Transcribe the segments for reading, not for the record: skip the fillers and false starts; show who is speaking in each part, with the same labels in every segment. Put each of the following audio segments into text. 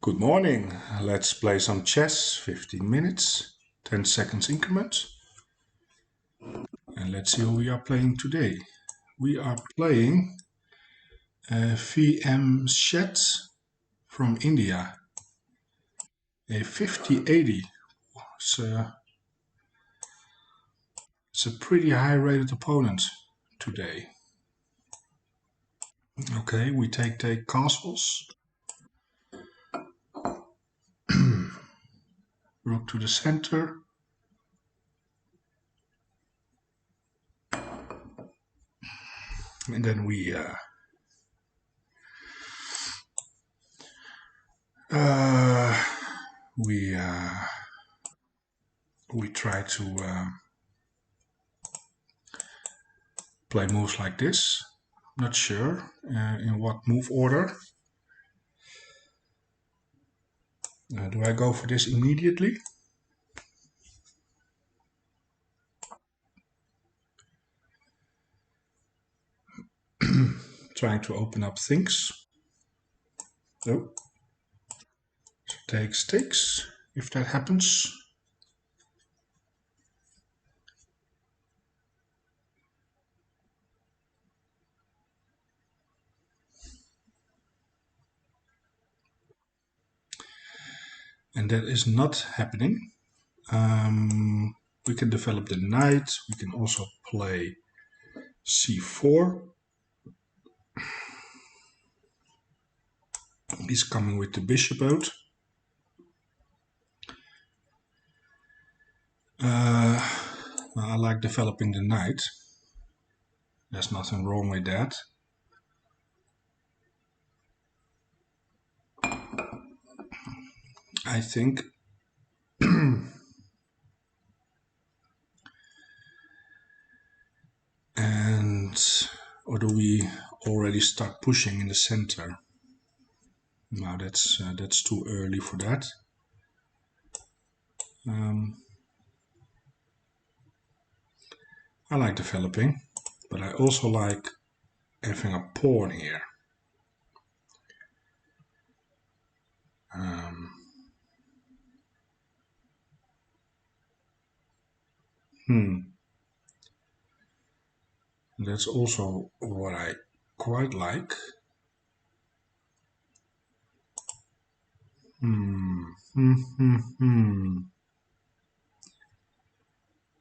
Speaker 1: Good morning. Let's play some chess. 15 minutes, 10 seconds increment. And let's see who we are playing today. We are playing VM Shet from India. A 5080. It's it's a pretty high rated opponent today. Okay, we take castles. Rook to the center. And then we try to play moves like this. Not sure in what move order. Do I go for this immediately? Trying to open up things. Oh. So takes, if that happens. And that is not happening. We can develop the knight. We can also play c4. He's coming with the bishop out. I like developing the knight. There's nothing wrong with that. I think. Or do we already start pushing in the center? No, that's too early for that. I like developing, but I also like having a pawn here. That's also what I quite like.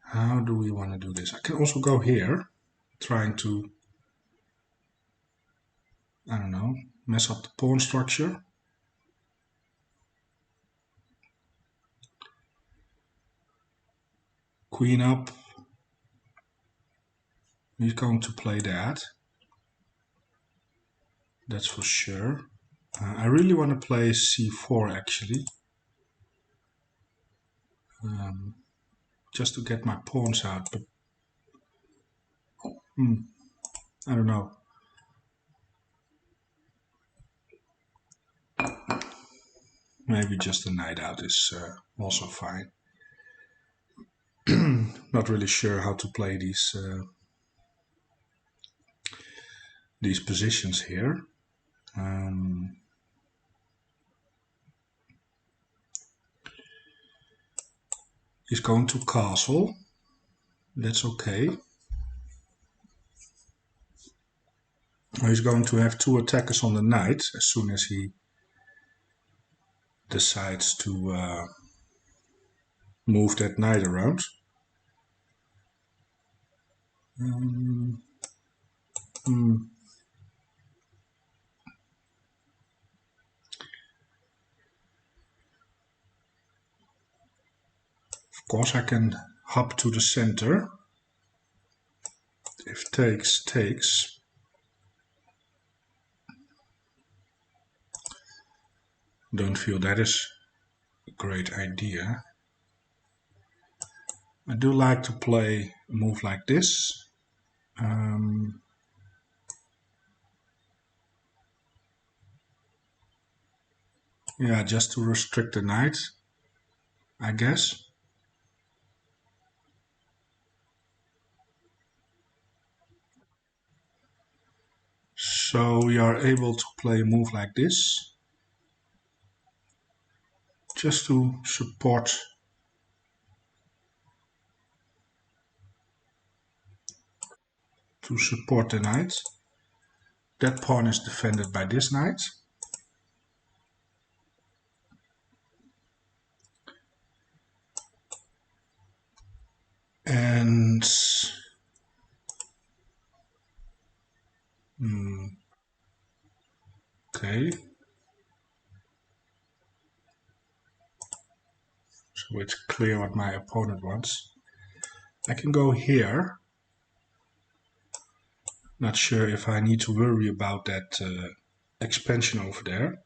Speaker 1: How do we want to do this? I can also go here, trying to, I don't know, mess up the pawn structure. Queen up. He's going to play that. That's for sure. I really want to play c4 actually. Just to get my pawns out, but I don't know. Maybe just a knight out is also fine. Not really sure how to play these positions here. He's going to castle. That's okay. He's going to have two attackers on the knight as soon as he decides to move that knight around. Of course, I can hop to the center. If takes. Don't feel that is a great idea. I do like to play a move like this. Yeah, just to restrict the knight, I guess. So we are able to play a move like this. just to support the knight. That pawn is defended by this knight. And okay, so it's clear what my opponent wants. I can go here. Not sure if I need to worry about that expansion over there.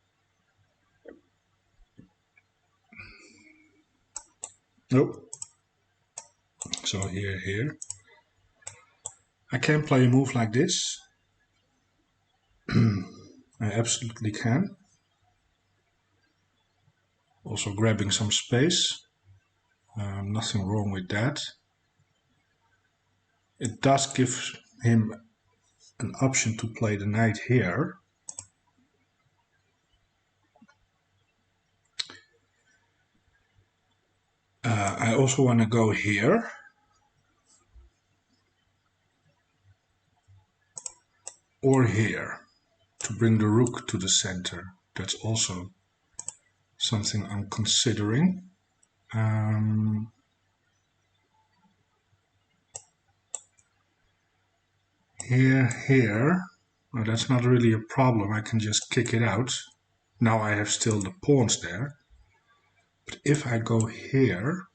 Speaker 1: Nope. So here. I can play a move like this. I absolutely can. Also grabbing some space. Nothing wrong with that. It does give him an option to play the knight here. I also want to go here. Or here, to bring the rook to the center. That's also something I'm considering. Here. Well, that's not really a problem. I can just kick it out. Now I have still the pawns there. But if I go here,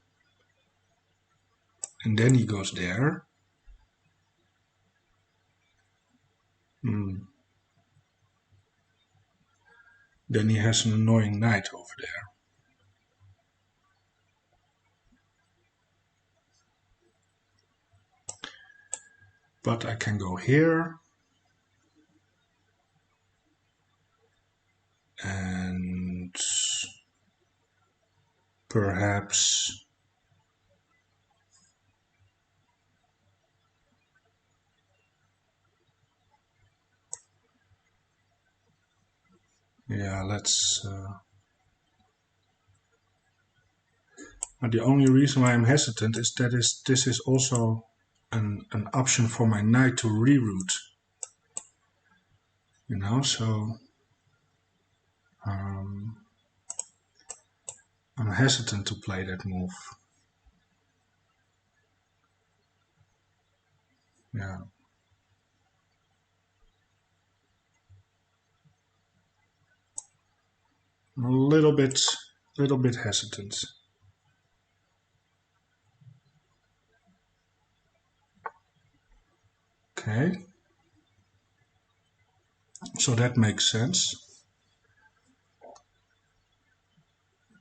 Speaker 1: and then he goes there, then he has an annoying knight over there. But I can go here, and perhaps yeah, let's the only reason why I'm hesitant is that this is also an option for my knight to reroute. You know, so I'm hesitant to play that move. Yeah. I'm a little bit hesitant. Okay. So that makes sense.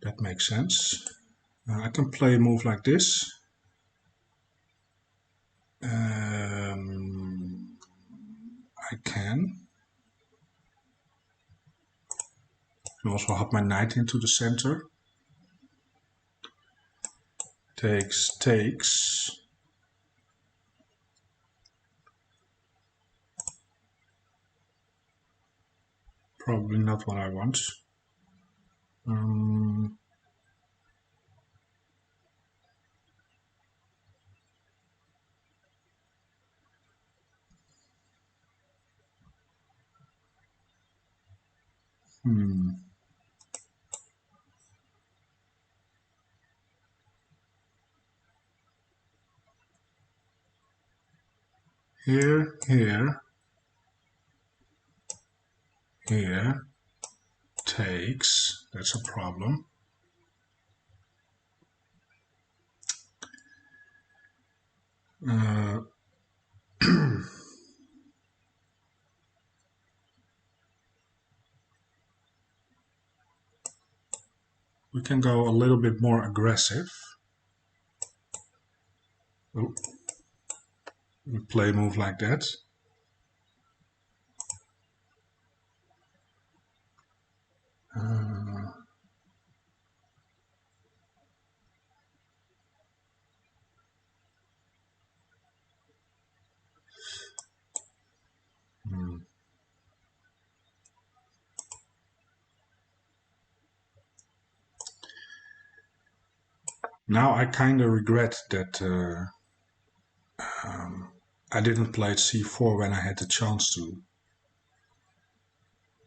Speaker 1: That makes sense. I can play a move like this. I can. I also hop my knight into the center. Takes. Probably not what I want. Here, takes. That's a problem. We can go a little bit more aggressive. Oh, we play a move like that. Now I kind of regret that I didn't play c4 when I had the chance to.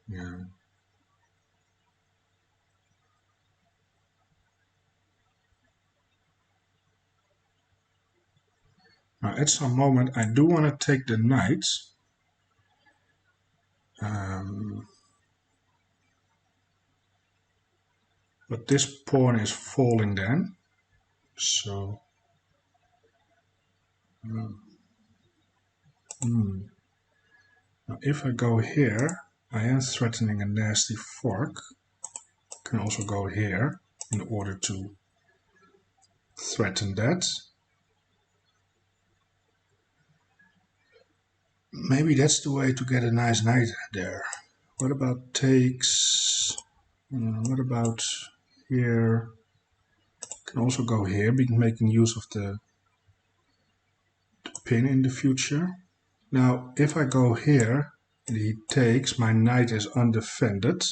Speaker 1: Yeah. Now at some moment I do want to take the knight. But this pawn is falling then. So now if I go here, I am threatening a nasty fork. I can also go here in order to threaten that. Maybe that's the way to get a nice knight there. What about takes? What about here? Can also go here, making use of the pin in the future. Now, if I go here and he takes, my knight is undefended.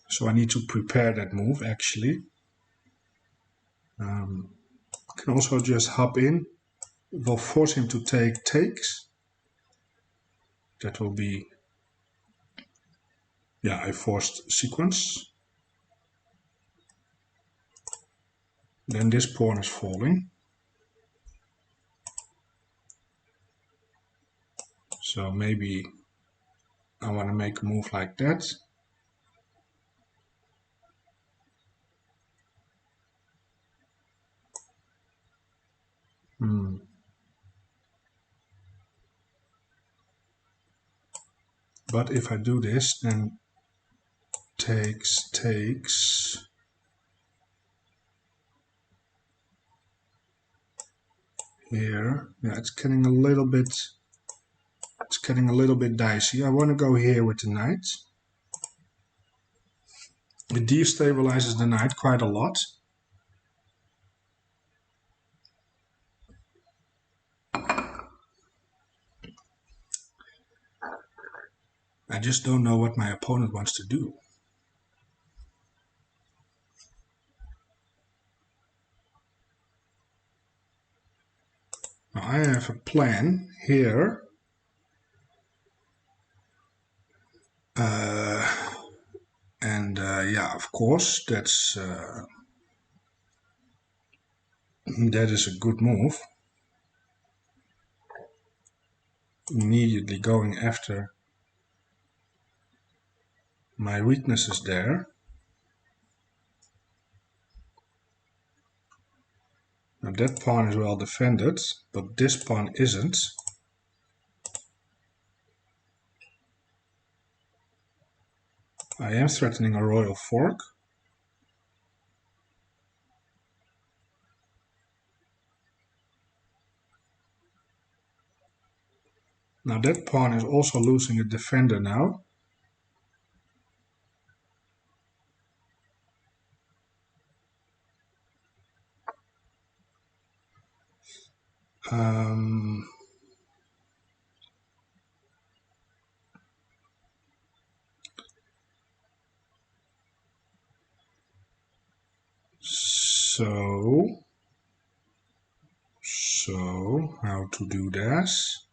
Speaker 1: So I need to prepare that move actually. Can also just hop in. It will force him to take takes. That will be, yeah, a forced sequence. Then this pawn is falling. So maybe I want to make a move like that. But if I do this, then takes, here. Yeah, it's getting a little bit dicey. I want to go here with the knight. It destabilizes the knight quite a lot. I just don't know what my opponent wants to do. Now I have a plan here. Yeah, of course, that is a good move. Immediately going after my weaknesses there. Now that pawn is well defended, but this pawn isn't. I am threatening a royal fork. Now that pawn is also losing a defender now. So how to do this?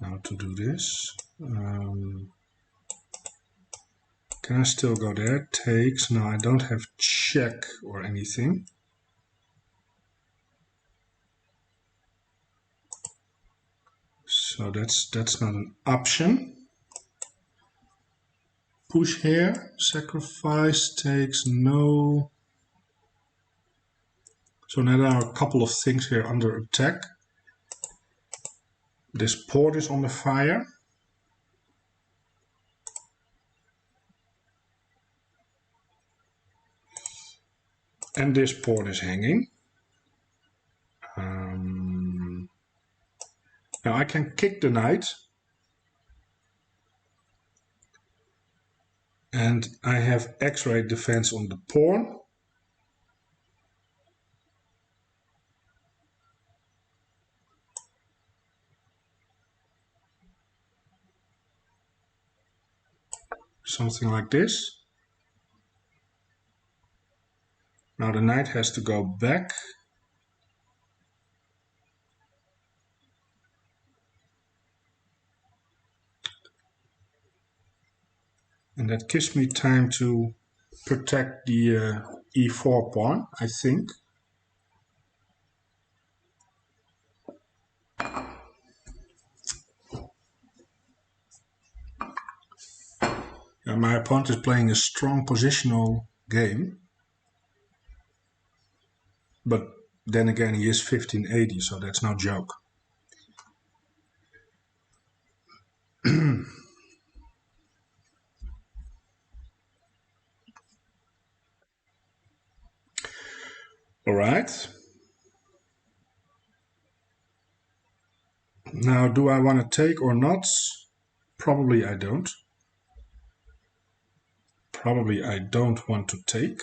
Speaker 1: How to do this? Can I still go there? Takes. No, I don't have check or anything. So that's not an option. Push here. Sacrifice takes no. So now there are a couple of things here under attack. This port is on the fire. And this pawn is hanging. Now I can kick the knight. And I have X-ray defense on the pawn. Something like this. Now the knight has to go back. And that gives me time to protect the e4 pawn, I think. My opponent is playing a strong positional game. But then again, he is 1580, so that's no joke. All right. Now, do I want to take or not? Probably I don't. Probably I don't want to take.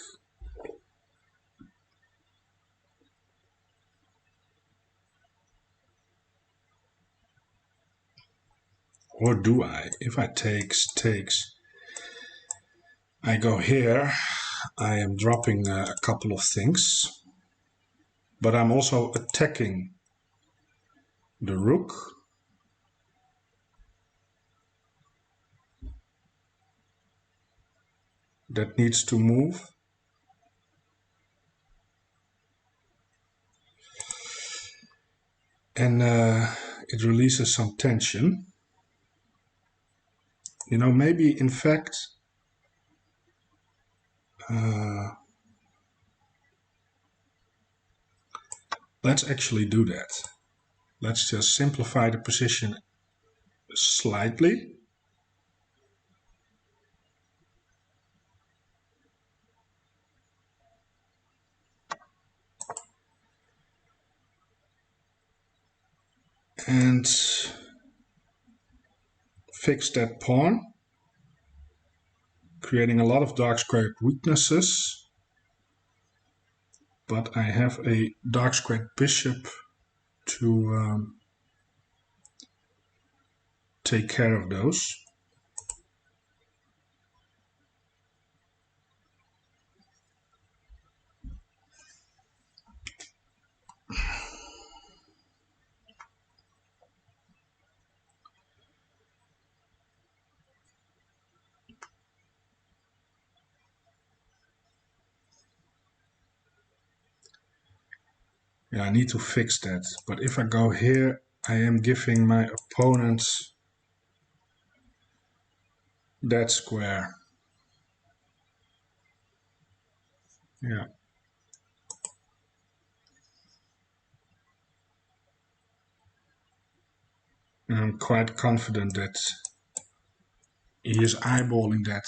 Speaker 1: Or do I? If I takes, I go here. I am dropping a couple of things. But I'm also attacking the rook. That needs to move. And it releases some tension. You know, maybe in fact, let's actually do that. Let's just simplify the position slightly. And fix that pawn, creating a lot of dark squared weaknesses. But I have a dark squared bishop to take care of those. Yeah, I need to fix that. But if I go here, I am giving my opponent that square. Yeah. And I'm quite confident that he is eyeballing that.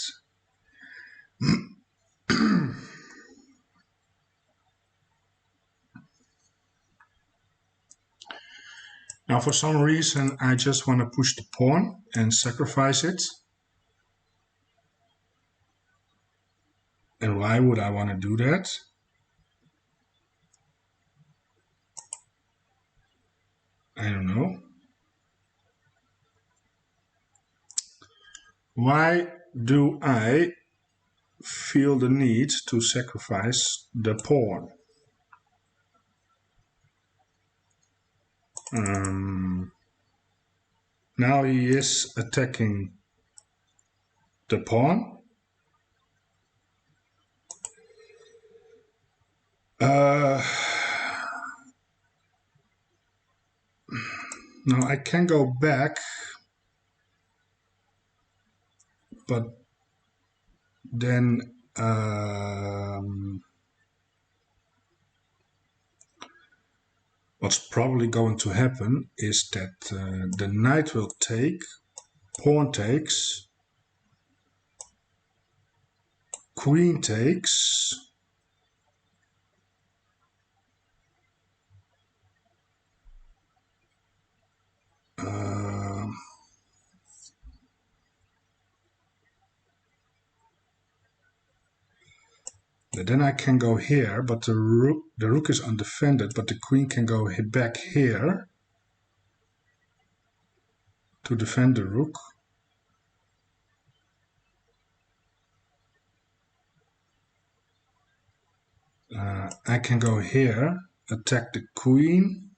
Speaker 1: Now, for some reason, I just want to push the pawn and sacrifice it. And why would I want to do that? I don't know. Why do I feel the need to sacrifice the pawn? Now he is attacking the pawn. Now I can go back, but then what's probably going to happen is that the knight will take, pawn takes, queen takes, then I can go here, but the rook is undefended, but the queen can go back here to defend the rook. I can go here, attack the queen.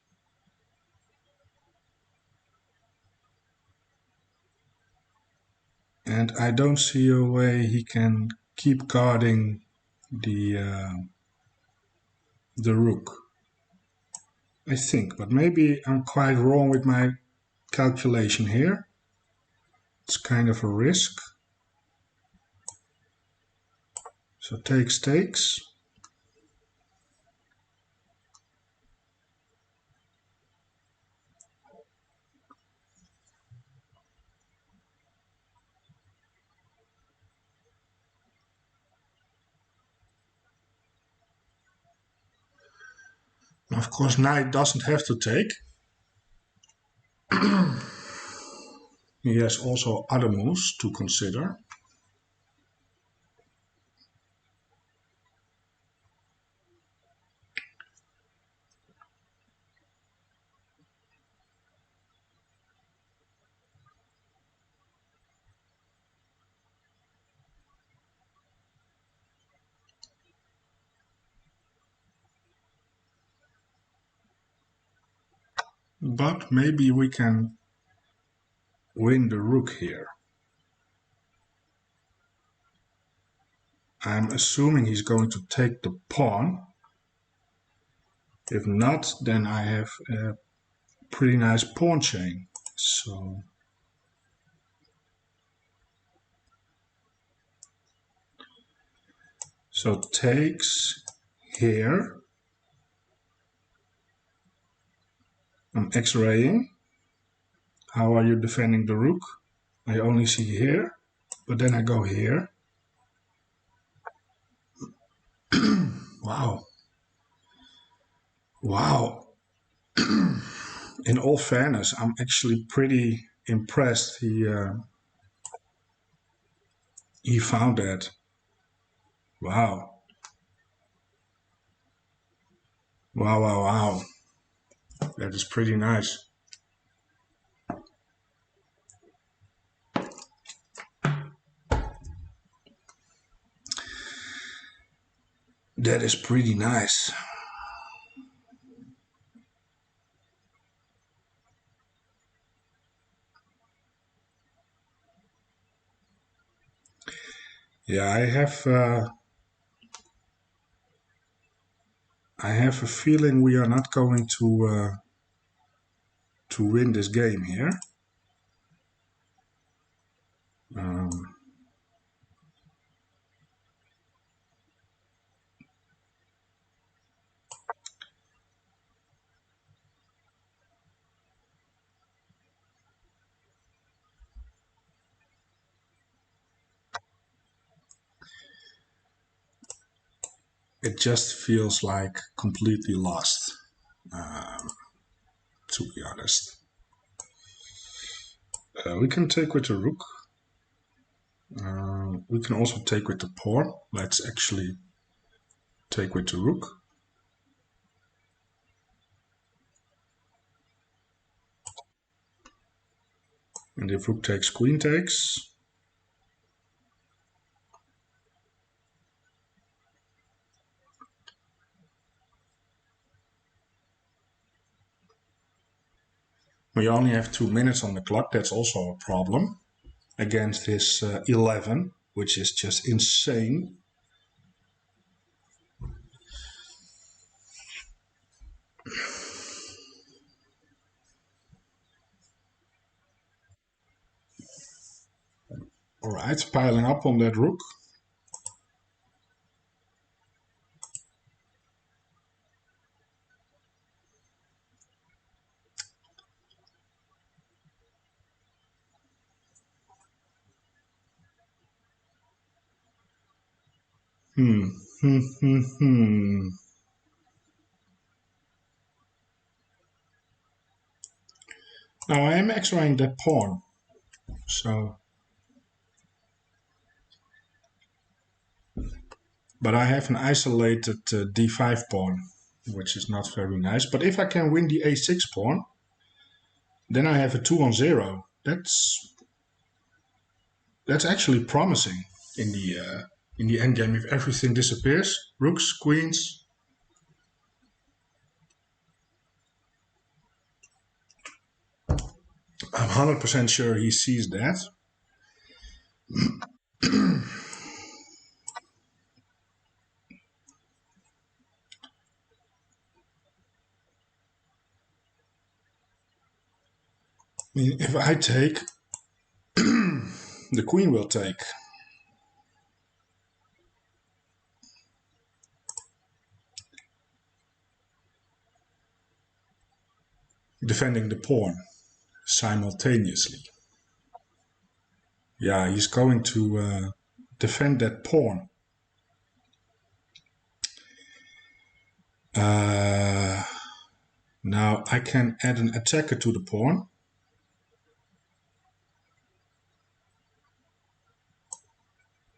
Speaker 1: And I don't see a way he can keep guarding the rook. I think, but maybe I'm quite wrong with my calculation here. It's kind of a risk. So takes. Of course, knight doesn't have to take. He has also other moves to consider. But maybe we can win the rook here. I'm assuming he's going to take the pawn. If not, then I have a pretty nice pawn chain. So takes here. I'm X-raying. How are you defending the rook? I only see here, but then I go here. Wow. Wow. In all fairness, I'm actually pretty impressed. He found that. Wow. Wow. That is pretty nice. That is pretty nice. Yeah, I have a feeling we are not going to win this game here. It just feels like completely lost, to be honest. We can take with the rook. We can also take with the pawn. Let's actually take with the rook. And if rook takes, queen takes. We only have 2 minutes on the clock. That's also a problem against his 11, which is just insane. All right, piling up on that rook. Now I am X-raying that pawn, so. But I have an isolated d5 pawn, which is not very nice. But if I can win the a6 pawn, then I have a 2-on-0. That's actually promising in the endgame if everything disappears. Rooks, queens, I'm 100% sure he sees that. If I take, the queen will take. Defending the pawn simultaneously. Yeah, he's going to defend that pawn. Now I can add an attacker to the pawn.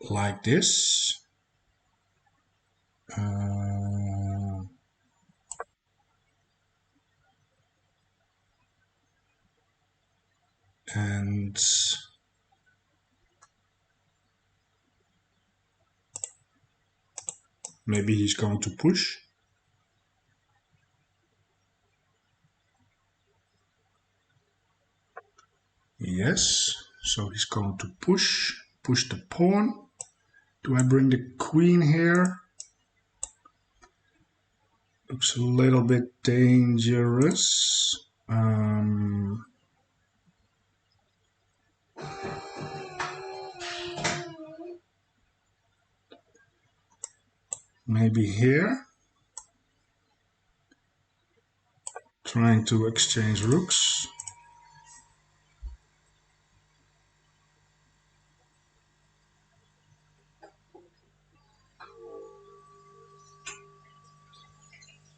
Speaker 1: Like this. And maybe he's going to push. Yes, so he's going to push the pawn. Do I bring the queen here? Looks a little bit dangerous. Maybe here. Trying to exchange rooks.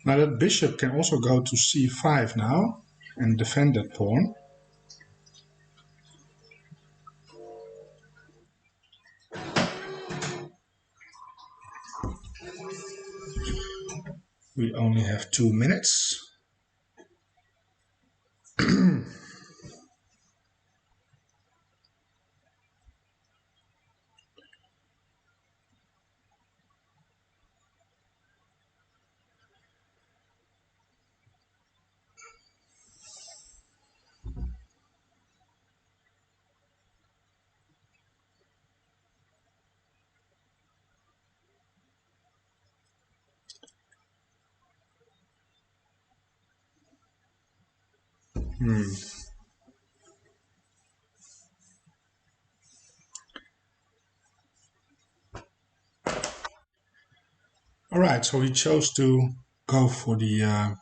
Speaker 1: Now that bishop can also go to c5 now and defend that pawn. We only have 2 minutes. All right, so he chose to go for the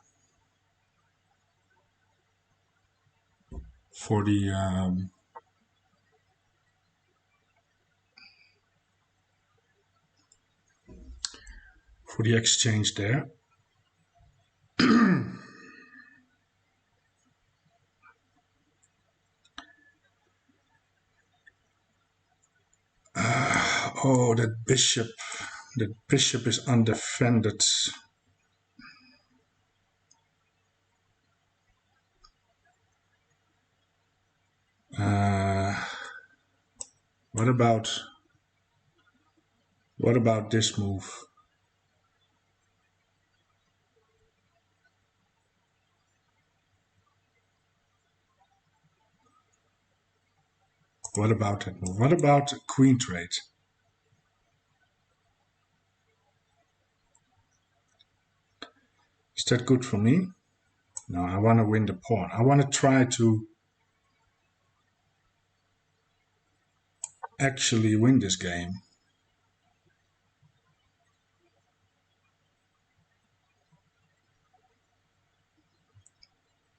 Speaker 1: exchange there. Oh, that bishop is undefended. What about this move? What about that move? What about queen trade? Is that good for me? No, I want to win the pawn. I want to try to actually win this game.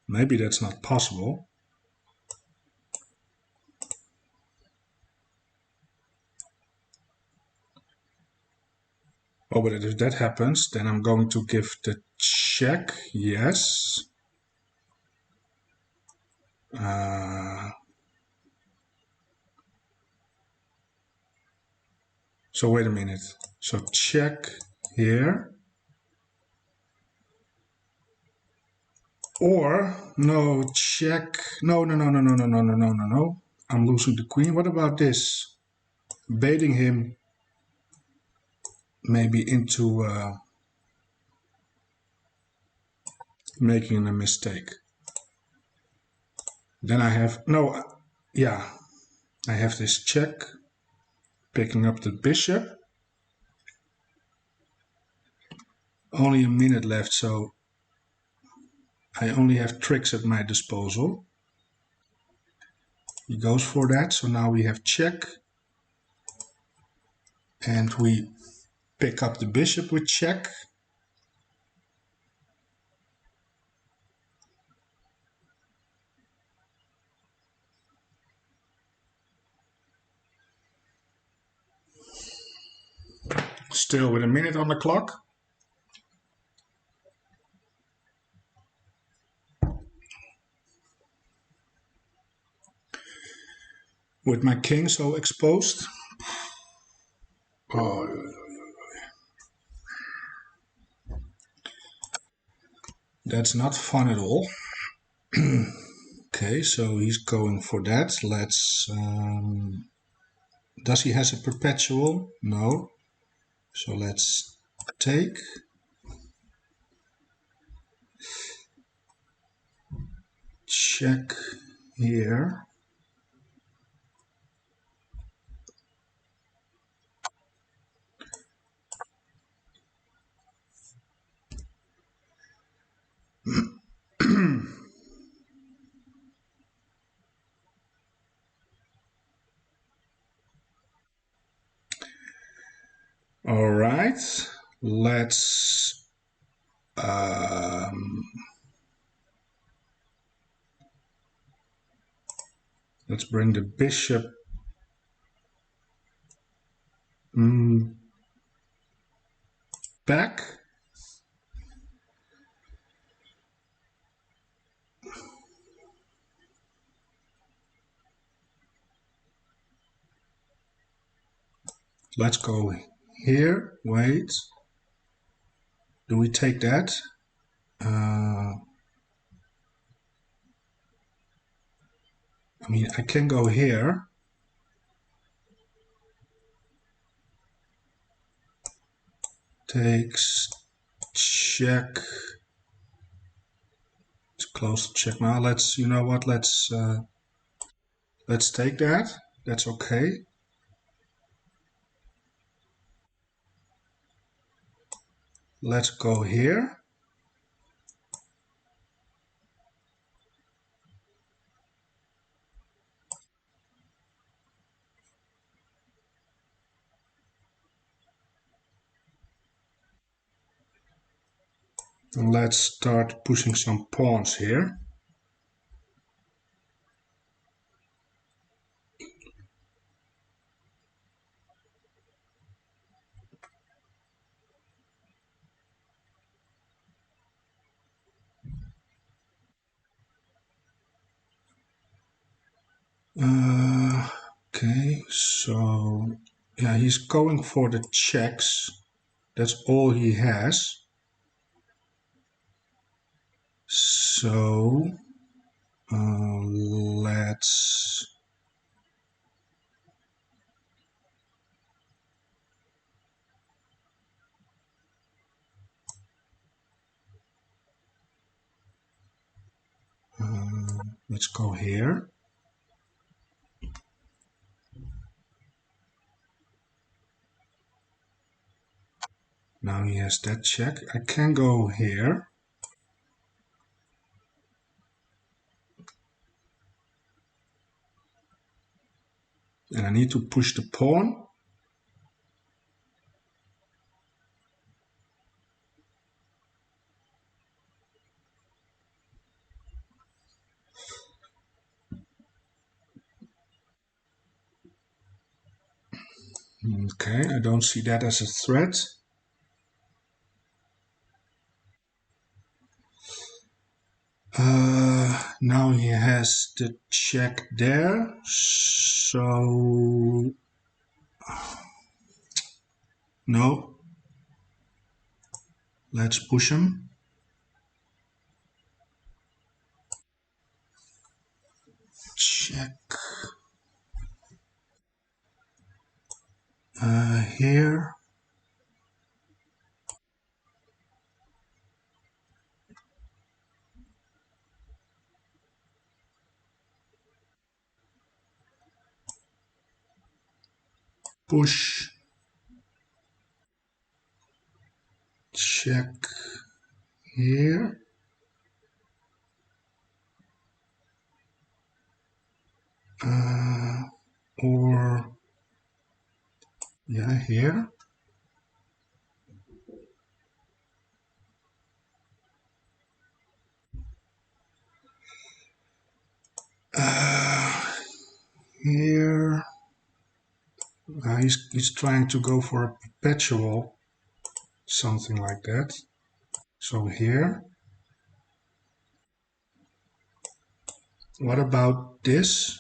Speaker 1: Maybe that's not possible. Oh, but if that happens, then I'm going to give the check. Yes. So wait a minute. So check here. Or no, check. No. I'm losing the queen. What about this? Baiting him maybe into making a mistake. Then I have, no, yeah, I have this check, picking up the bishop. Only a minute left, so I only have tricks at my disposal. He goes for that, so now we have check. And we pick up the bishop with check. Still with a minute on the clock. With my king so exposed. Oh, that's not fun at all. Okay, so he's going for that. Let's. Does he has a perpetual? No. So let's take. Check here. All right. Let's. Let's bring the bishop back. Let's go here. Wait. Do we take that? I mean, I can go here. Takes check. It's close to check now. Let's, you know what? Let's take that. That's okay. Let's go here. And let's start pushing some pawns here. Okay, so yeah, he's going for the checks. That's all he has. So let's let's go here. Now he has that check. I can go here. And I need to push the pawn. Okay, I don't see that as a threat. Now he has the check there. So no. Let's push him. Check. Here. push, check here. Or yeah, here. Here. He's trying to go for a perpetual, something like that. So here. What about this?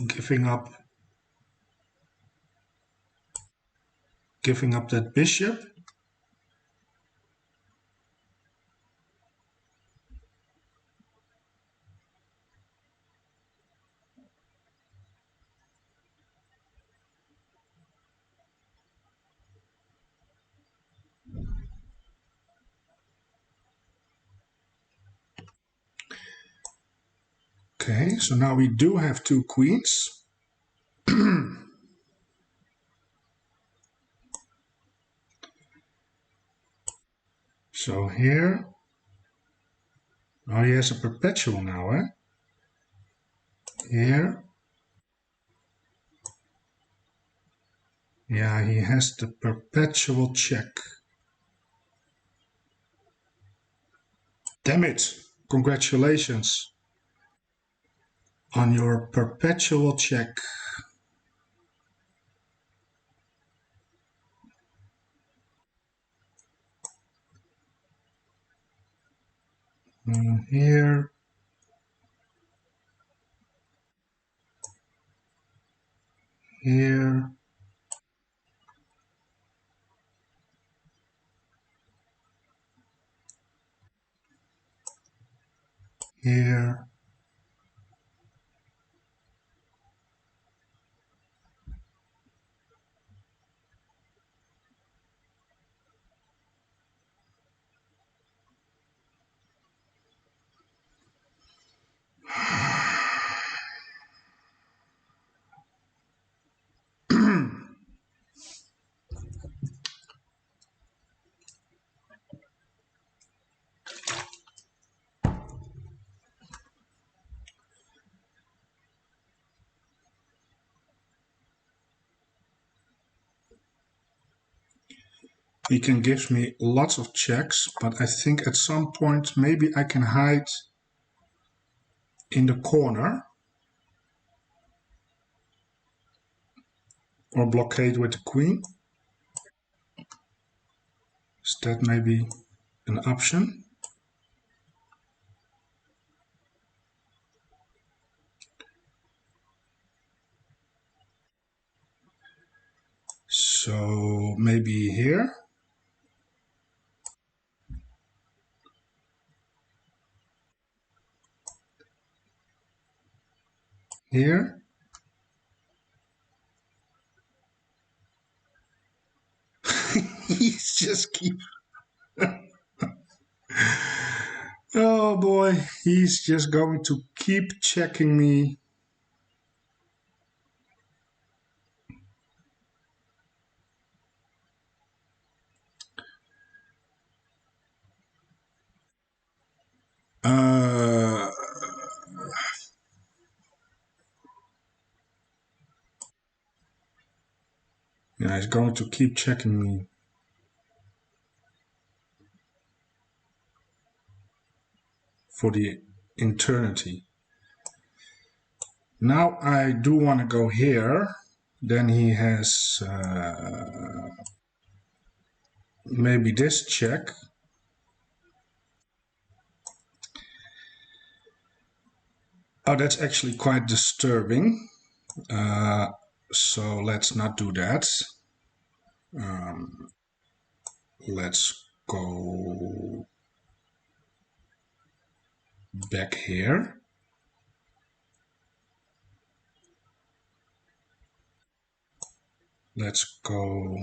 Speaker 1: Giving up that bishop. Okay, so now we do have two queens. So here, oh, he has a perpetual now, eh? Here, yeah, he has the perpetual check. Damn it! Congratulations on your perpetual check. Here, here, here. He can give me lots of checks, but I think at some point maybe I can hide in the corner or blockade with the queen. Is that maybe an option? So maybe here. Here. He's just keep. Oh boy, he's just going to keep checking me. Yeah, he's going to keep checking me. For the eternity. Now I do want to go here. Then he has maybe this check. Oh, that's actually quite disturbing. So let's not do that. Let's go back here. Let's go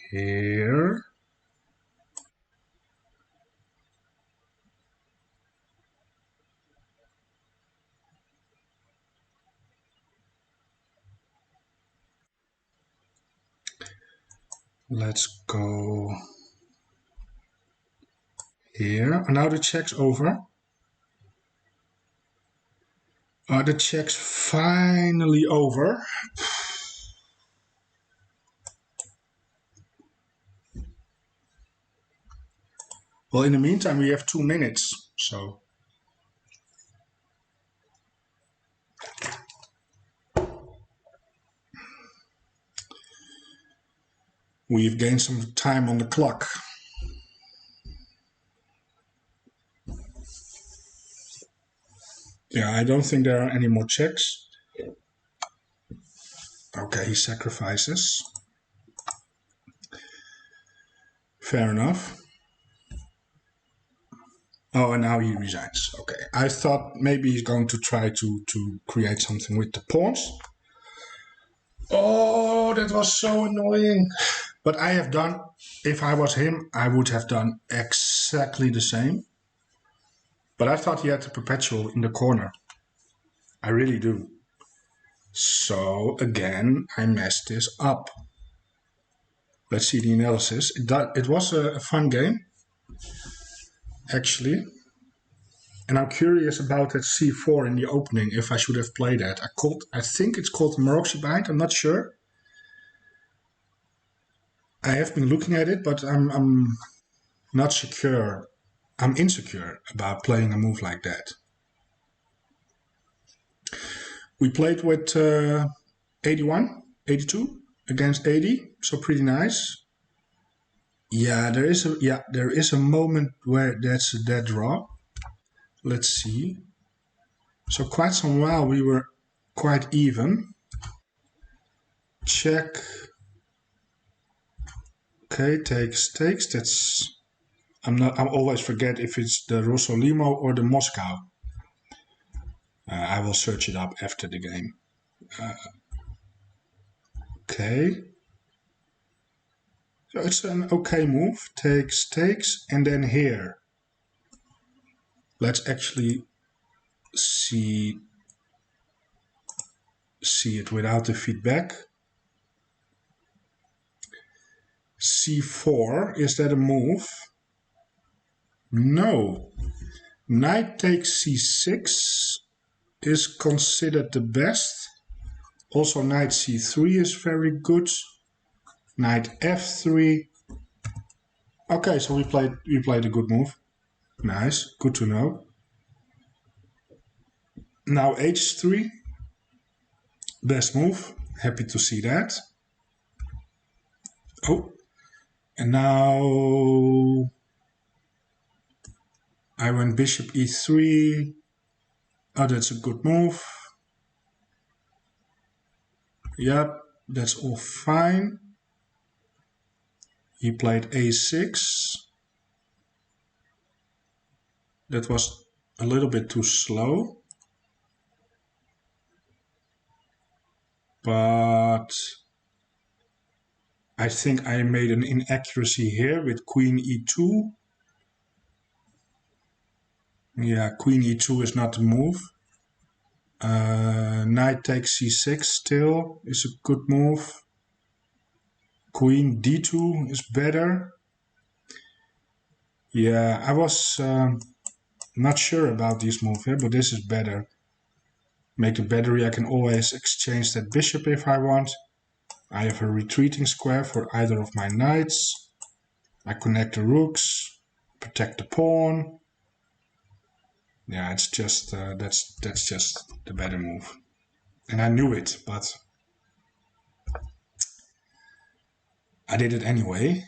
Speaker 1: here. Let's go here. Now the check's over. The check's finally over. Well, in the meantime, we have 2 minutes, so. We've gained some time on the clock. Yeah, I don't think there are any more checks. Okay, he sacrifices. Fair enough. Oh, and now he resigns. Okay, I thought maybe he's going to try to create something with the pawns. Oh, that was so annoying. But I have done, if I was him, I would have done exactly the same. But I thought he had the perpetual in the corner. I really do. So again, I messed this up. Let's see the analysis. It was a fun game, actually. And I'm curious about that c4 in the opening, if I should have played that. I think it's called Maroczy bind, I'm not sure. I have been looking at it, but I'm not secure. I'm insecure about playing a move like that. We played with 81, 82 against 80, so pretty nice. Yeah, there is a moment where that's a dead draw. Let's see. So quite some while we were quite even. Check. Okay, takes. That's. I always forget if it's the Rossolimo or the Moscow. I will search it up after the game. Okay. So it's an okay move. Takes, and then here. Let's actually see it without the feedback. C4, is that a move? No. Knight takes c6 is considered the best. Also knight c3 is very good. Knight f3. Okay, so we played a good move. Nice, good to know. Now h3. Best move. Happy to see that. Oh, and now I went bishop e3. Oh, that's a good move. Yep, that's all fine. He played a6. That was a little bit too slow. But I think I made an inaccuracy here with queen e2. Yeah, queen e2 is not the move. Knight takes c6 still is a good move. Queen d2 is better. Yeah, I was not sure about this move here, but this is better. Make the battery, I can always exchange that bishop if I want. I have a retreating square for either of my knights. I connect the rooks, protect the pawn. Yeah, it's just that's just the better move. And I knew it, but I did it anyway.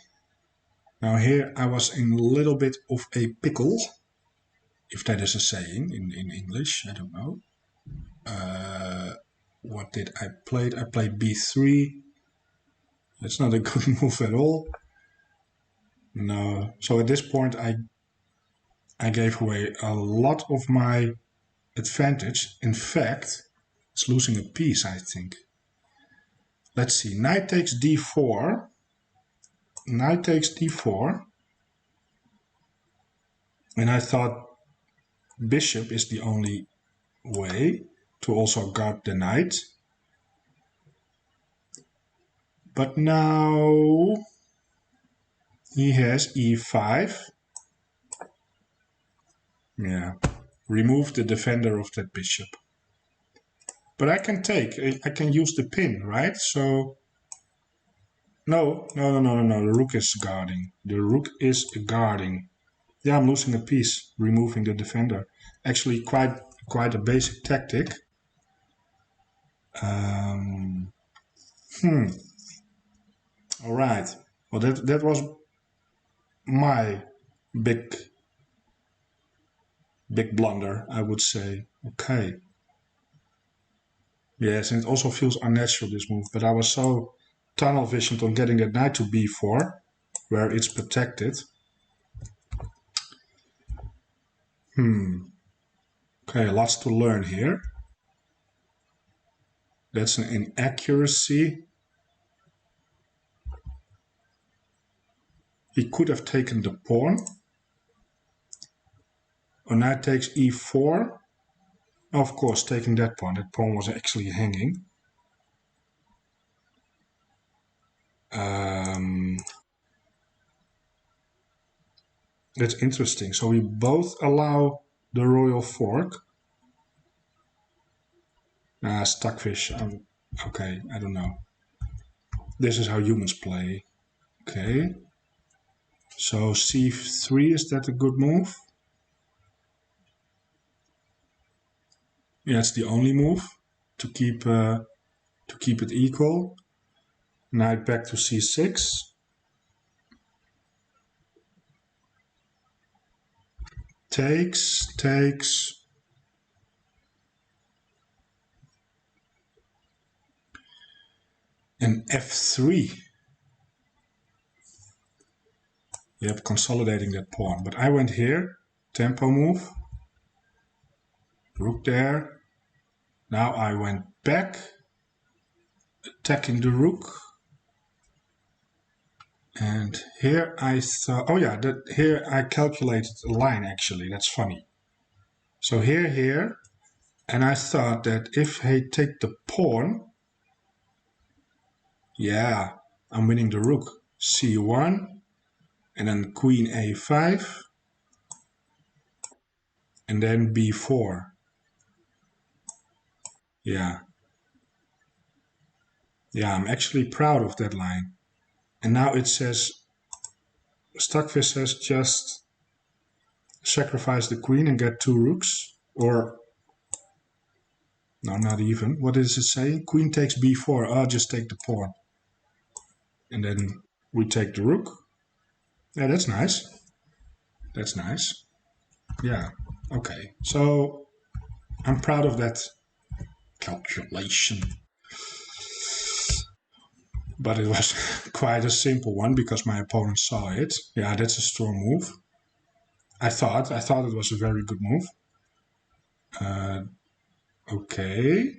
Speaker 1: Now here I was in a little bit of a pickle, if that is a saying in English, I don't know. What did I play? I played b3. That's not a good move at all. No. So at this point I gave away a lot of my advantage. In fact, it's losing a piece, I think. Let's see. Knight takes d4. Knight takes d4. And I thought bishop is the only way to also guard the knight. But now He has e5. Yeah, remove the defender of that bishop. But I can take, I can use the pin, right? So, no, the rook is guarding. The rook is guarding. Yeah, I'm losing a piece, removing the defender. Actually, quite a basic tactic. All right. Well, that was my big blunder, I would say. Okay. Yes, and it also feels unnatural, this move. But I was so tunnel visioned on getting that knight to b4, where it's protected. Okay, lots to learn here. That's an inaccuracy. He could have taken the pawn. Oh, knight takes e4. Of course, taking that pawn. That pawn was actually hanging. That's interesting. So we both allow the royal fork. Stockfish. Okay, I don't know. This is how humans play. Okay. So c3, is that a good move? Yeah, it's the only move to keep it equal. Knight back to c6. Takes. And f3. Yep, consolidating that pawn. But I went here, tempo move. Rook there. Now I went back, attacking the rook. And here I thought, oh yeah, here I calculated a line actually, that's funny. So here, and I thought that if I take the pawn, yeah, I'm winning the rook. c1, and then queen a5, and then b4. Yeah. Yeah, I'm actually proud of that line. And now it says, Stockfish says just sacrifice the queen and get two rooks. Or, no, not even. What does it say? Queen takes b4. Oh, just take the pawn. And then we take the rook. Yeah, that's nice. That's nice. Yeah, okay. So I'm proud of that calculation. But it was quite a simple one because my opponent saw it. Yeah, that's a strong move. I thought it was a very good move. Okay.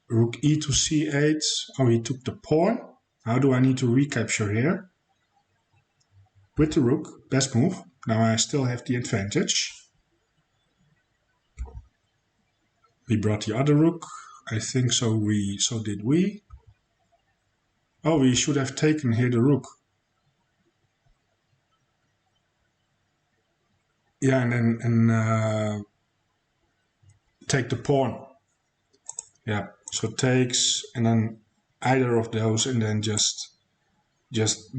Speaker 1: Rook e to c8. Oh, he took the pawn. How do I need to recapture here? With the rook, best move. Now I still have the advantage. We brought the other rook. I think so did we. Oh, we should have taken here the rook. Yeah, and then take the pawn. Yeah, so takes, and then either of those, and then just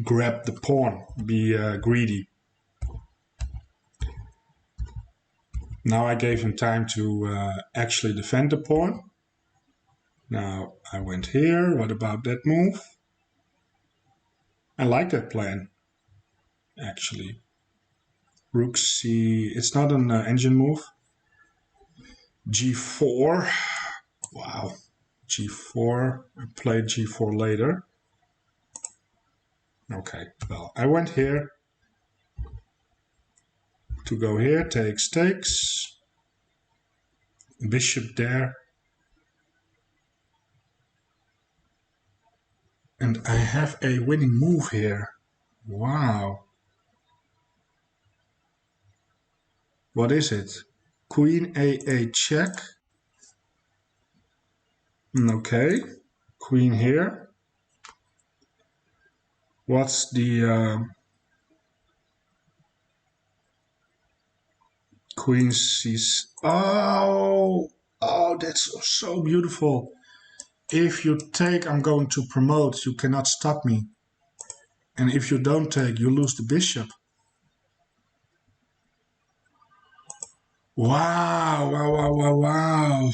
Speaker 1: grab the pawn, be greedy. Now I gave him time to actually defend the pawn. Now I went here. What about that move? I like that plan, actually. Rook c, it's not an engine move. g4. Wow. g4. I played g4 later. Okay, well, I went here to go here. Takes. Bishop there. And I have a winning move here. Wow. What is it? Queen a8 check. Okay. Queen here. What's the Queen sees? Oh, oh, that's so beautiful. If you take, I'm going to promote. You cannot stop me. And if you don't take, you lose the bishop. Wow, wow, wow, wow, wow.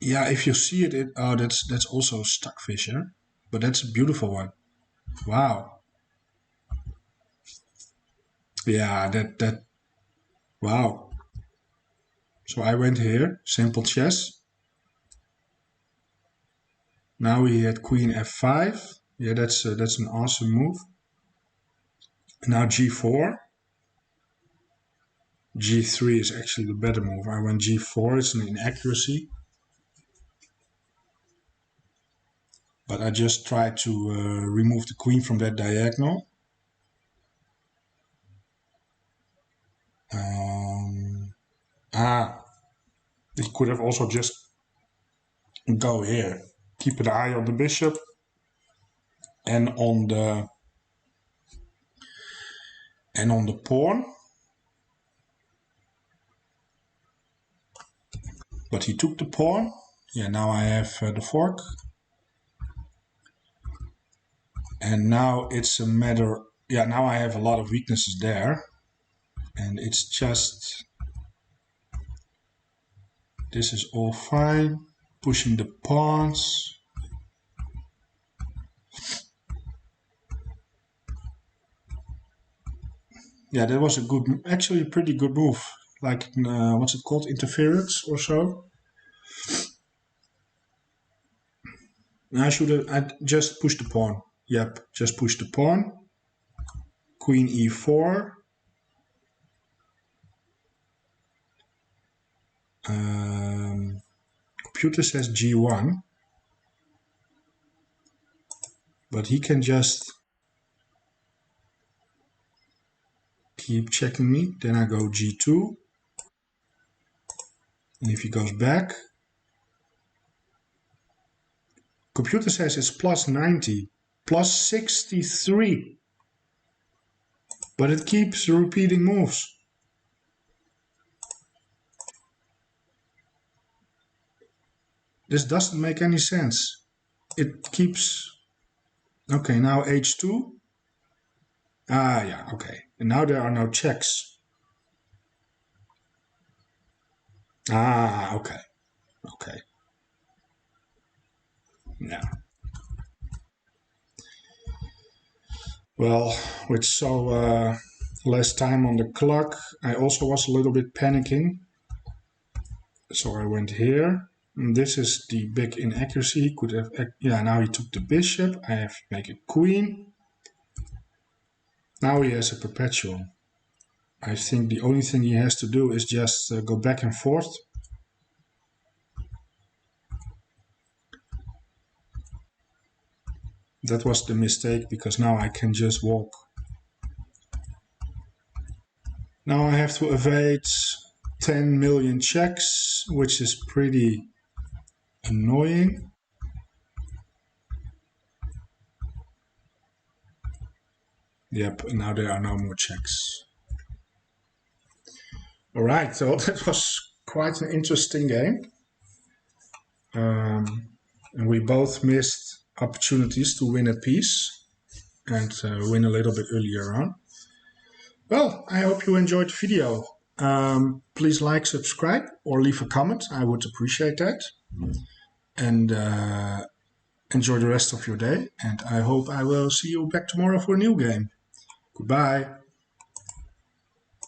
Speaker 1: Yeah, if you see it, oh, that's also a stuck fish, huh? But that's a beautiful one. Wow. Yeah, that. Wow. So I went here, simple chess. Now we had Queen F5. Yeah, that's an awesome move. Now G4. G3 is actually the better move. I went G4. It's an inaccuracy. But I just tried to remove the queen from that diagonal. He could have also just go here. Keep an eye on the bishop and on the pawn. But he took the pawn. Yeah, now I have the fork. And now it's a matter... Yeah, now I have a lot of weaknesses there. And it's just... This is all fine. Pushing the pawns. Yeah, that was a good... Actually, a pretty good move. Like, what's it called? Interference or so. I should have... I just pushed the pawn. Yep, just push the pawn. Queen e4. Computer says g1. But he can just keep checking me. Then I go g2. And if he goes back... Computer says it's plus 90. Plus 63. But it keeps repeating moves. This doesn't make any sense. It keeps... Okay, now h2. Ah, yeah, okay. And now there are no checks. Ah, okay. Okay. Yeah. Well, with so less time on the clock, I also was a little bit panicking. So I went here. And this is the big inaccuracy. Could have... Yeah, now he took the bishop. I have to make a queen. Now he has a perpetual. I think the only thing he has to do is just go back and forth. That was the mistake, because now I can just walk. Now I have to evade 10 million checks, which is pretty annoying. Yep, and now there are no more checks. Alright, so that was quite an interesting game. And we both missed opportunities to win a piece and win a little bit earlier on. Well, I hope you enjoyed the video. Please like, subscribe, or leave a comment. I would appreciate that. And enjoy the rest of your day. And I hope I will see you back tomorrow for a new game. Goodbye.